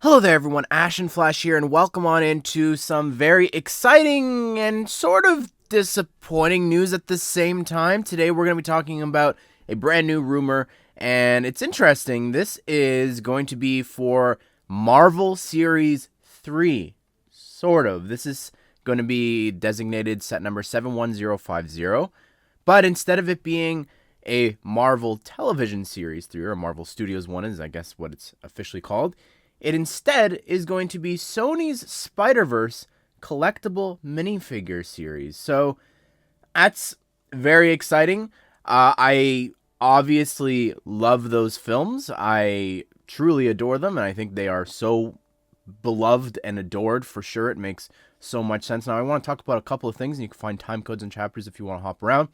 Hello there everyone, Ash and Flash here, and welcome on into some very exciting and sort of disappointing news at the same time. Today we're going to be talking about a brand new rumor, and it's interesting. This is going to be for Marvel Series 3, sort of. This is going to be designated set number 71050, but instead of it being a Marvel Television Series 3, or Marvel Studios 1 is I guess what it's officially called, it instead is going to be Sony's Spider-Verse collectible minifigure series. So that's very exciting. I obviously love those films. I truly adore them, and I think they are so beloved and adored for sure. It makes so much sense. Now, I want to talk about a couple of things, and you can find time codes and chapters if you want to hop around.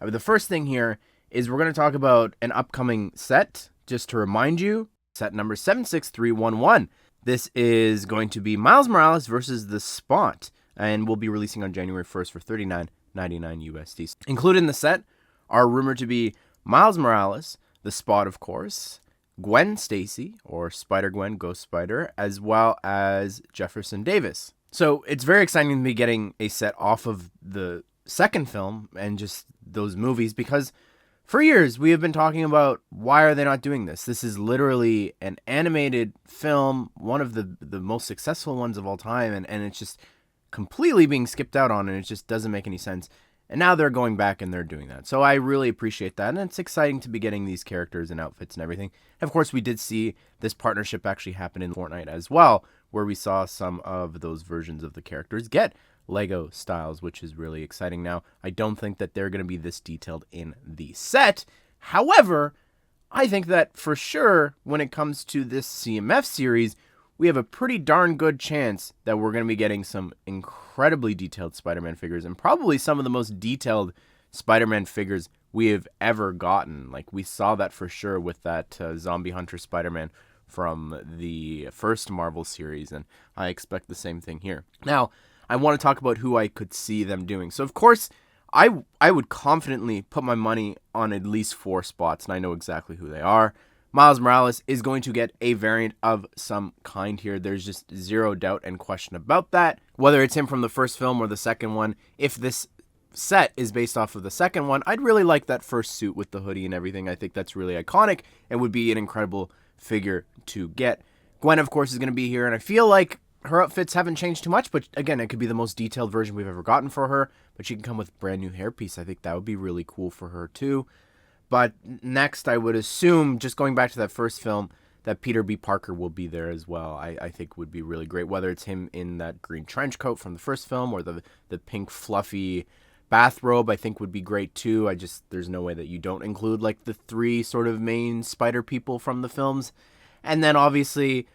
The first thing here is we're going to talk about an upcoming set, just to remind you. Set number 76311. This is going to be Miles Morales versus the Spot, and will be releasing on January 1st for $39.99 USD. Included in the set are rumored to be Miles Morales, the Spot, of course, Gwen Stacy, or Spider-Gwen, Ghost Spider, as well as Jefferson Davis. So it's very exciting to be getting a set off of the second film and just those movies, because for years, we have been talking about why are they not doing this? This is literally an animated film, one of the most successful ones of all time, and it's just completely being skipped out on, and it just doesn't make any sense. And now they're going back and they're doing that. So I really appreciate that, and it's exciting to be getting these characters and outfits and everything. And of course, we did see this partnership actually happen in Fortnite as well, where we saw some of those versions of the characters get LEGO styles, which is really exciting. Now, I don't think that they're going to be this detailed in the set. However, I think that for sure, when it comes to this CMF series, we have a pretty darn good chance that we're going to be getting some incredibly detailed Spider-Man figures, and probably some of the most detailed Spider-Man figures we have ever gotten. Like, we saw that for sure with that Zombie Hunter Spider-Man from the first Marvel series, and I expect the same thing here. Now, I want to talk about who I could see them doing. So, of course, I would confidently put my money on at least 4 spots, and I know exactly who they are. Miles Morales is going to get a variant of some kind here. There's just zero doubt and question about that. Whether it's him from the first film or the second one, if this set is based off of the second one, I'd really like that first suit with the hoodie and everything. I think that's really iconic and would be an incredible figure to get. Gwen, of course, is going to be here, and I feel like her outfits haven't changed too much, but again, it could be the most detailed version we've ever gotten for her, but she can come with a brand new hairpiece. I think that would be really cool for her too. But next, I would assume, just going back to that first film, that Peter B. Parker will be there as well. I think would be really great, whether it's him in that green trench coat from the first film or the pink fluffy bathrobe. I think would be great too. There's no way that you don't include like the 3 sort of main spider people from the films. And then obviously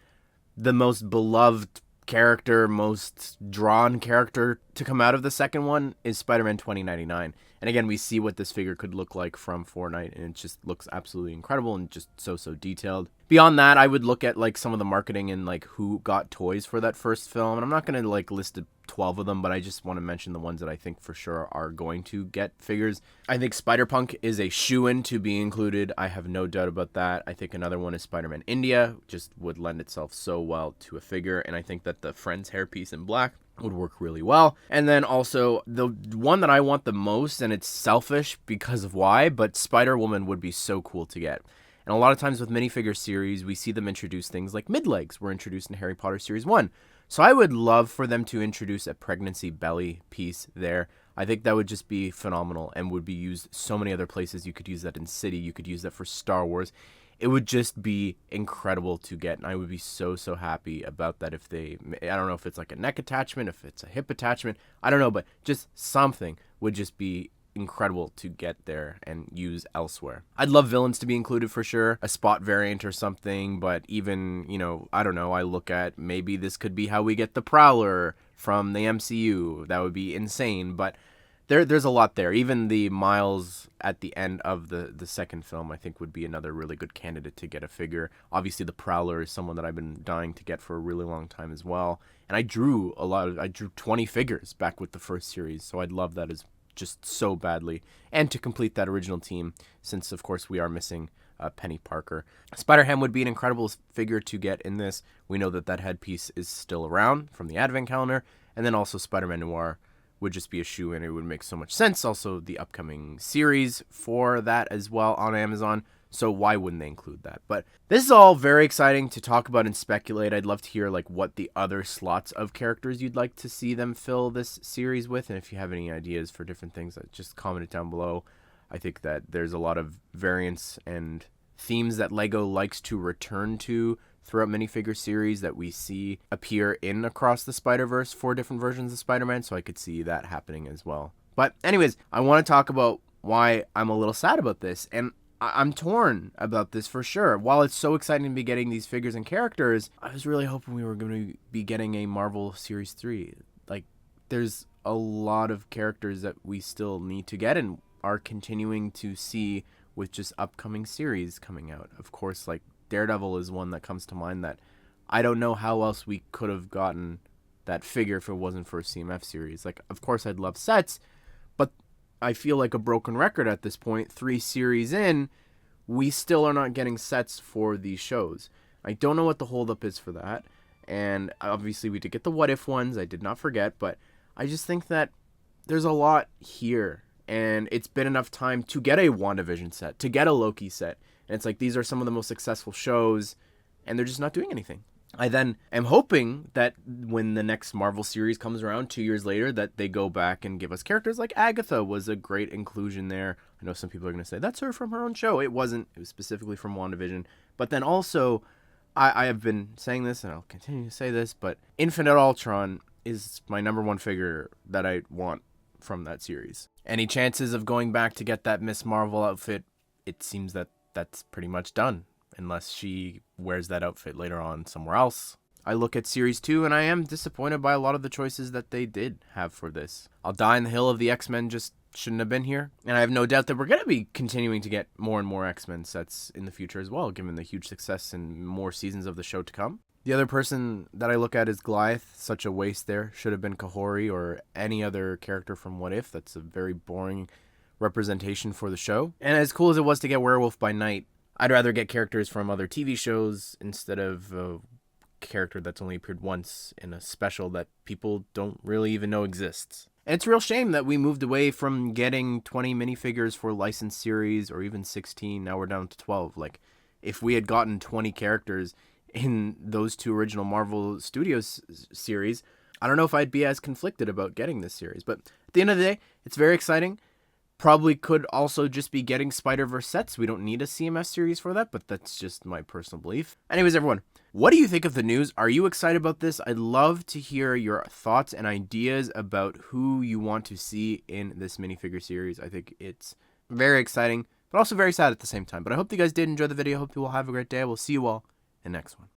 the most beloved character, most drawn character to come out of the second one is Spider-Man 2099. And again, we see what this figure could look like from Fortnite, and it just looks absolutely incredible and just so detailed. Beyond that, I would look at like some of the marketing and like who got toys for that first film, and I'm not going to like list 12 of them, but I just want to mention the ones that I think for sure are going to get figures. I think Spider-Punk is a shoo-in to be included. I have no doubt about that. I think another one is Spider-Man India, just would lend itself so well to a figure, and I think that the Friends hairpiece in black would work really well. And then also the one that I want the most, and it's selfish because of why, but Spider-Woman would be so cool to get. And a lot of times with minifigure series, we see them introduce things like mid-legs were introduced in Harry Potter Series 1. So I would love for them to introduce a pregnancy belly piece there. I think that would just be phenomenal and would be used so many other places. You could use that in City. You could use that for Star Wars. It would just be incredible to get, and I would be so happy about that if they, I don't know if it's like a neck attachment, if it's a hip attachment, I don't know, but just something would just be incredible to get there and use elsewhere. I'd love villains to be included for sure, a Spot variant or something, but even, I don't know, I look at maybe this could be how we get the Prowler from the MCU. That would be insane, but there's a lot there. Even the Miles at the end of the second film, I think would be another really good candidate to get a figure. Obviously, the Prowler is someone that I've been dying to get for a really long time as well. And I drew 20 figures back with the first series, so I'd love that as just so badly. And to complete that original team, since of course we are missing Penny Parker. Spider-Ham would be an incredible figure to get in this. We know that that headpiece is still around from the Advent calendar. And then also Spider-Man Noir would just be a shoe-in. It would make so much sense. Also, the upcoming series for that as well on Amazon. So why wouldn't they include that? But this is all very exciting to talk about and speculate. I'd love to hear like what the other slots of characters you'd like to see them fill this series with. And if you have any ideas for different things, just comment it down below. I think that there's a lot of variants and themes that LEGO likes to return to throughout minifigure series that we see appear in Across the Spider-Verse for different versions of Spider-Man, so I could see that happening as well. But anyways, I want to talk about why I'm a little sad about this, and I'm torn about this for sure. While it's so exciting to be getting these figures and characters, I was really hoping we were going to be getting a Marvel Series 3. Like, there's a lot of characters that we still need to get and are continuing to see with just upcoming series coming out. Of course, like Daredevil is one that comes to mind that I don't know how else we could have gotten that figure if it wasn't for a CMF series. Like, of course, I'd love sets, but I feel like a broken record at this point. 3 series in, we still are not getting sets for these shows. I don't know what the holdup is for that. And obviously, we did get the What If ones. I did not forget, but I just think that there's a lot here. And it's been enough time to get a WandaVision set, to get a Loki set. And it's like, these are some of the most successful shows, and they're just not doing anything. I then am hoping that when the next Marvel series comes around 2 years later, that they go back and give us characters like Agatha was a great inclusion there. I know some people are going to say, that's her from her own show. It wasn't. It was specifically from WandaVision. But then also, I have been saying this, and I'll continue to say this, but Infinite Ultron is my #1 figure that I want from that series. Any chances of going back to get that Miss Marvel outfit, it seems that that's pretty much done, unless she wears that outfit later on somewhere else. I look at Series 2 and I am disappointed by a lot of the choices that they did have for this. I'll die on the hill of the X-Men just shouldn't have been here. And I have no doubt that we're going to be continuing to get more and more X-Men sets in the future as well, given the huge success and more seasons of the show to come. The other person that I look at is Goliath. Such a waste there. Should have been Kahori or any other character from What If. That's a very boring representation for the show. And as cool as it was to get Werewolf by Night, I'd rather get characters from other TV shows instead of a character that's only appeared once in a special that people don't really even know exists. And it's a real shame that we moved away from getting 20 minifigures for licensed series or even 16. Now we're down to 12. Like, if we had gotten 20 characters in those 2 original Marvel Studios series, I don't know if I'd be as conflicted about getting this series. But at the end of the day, it's very exciting. Probably could also just be getting Spider-Verse sets. We don't need a CMS series for that, but that's just my personal belief. Anyways, everyone, what do you think of the news? Are you excited about this? I'd love to hear your thoughts and ideas about who you want to see in this minifigure series. I think it's very exciting, but also very sad at the same time. But I hope you guys did enjoy the video. I hope you all have a great day. We'll see you all in the next one.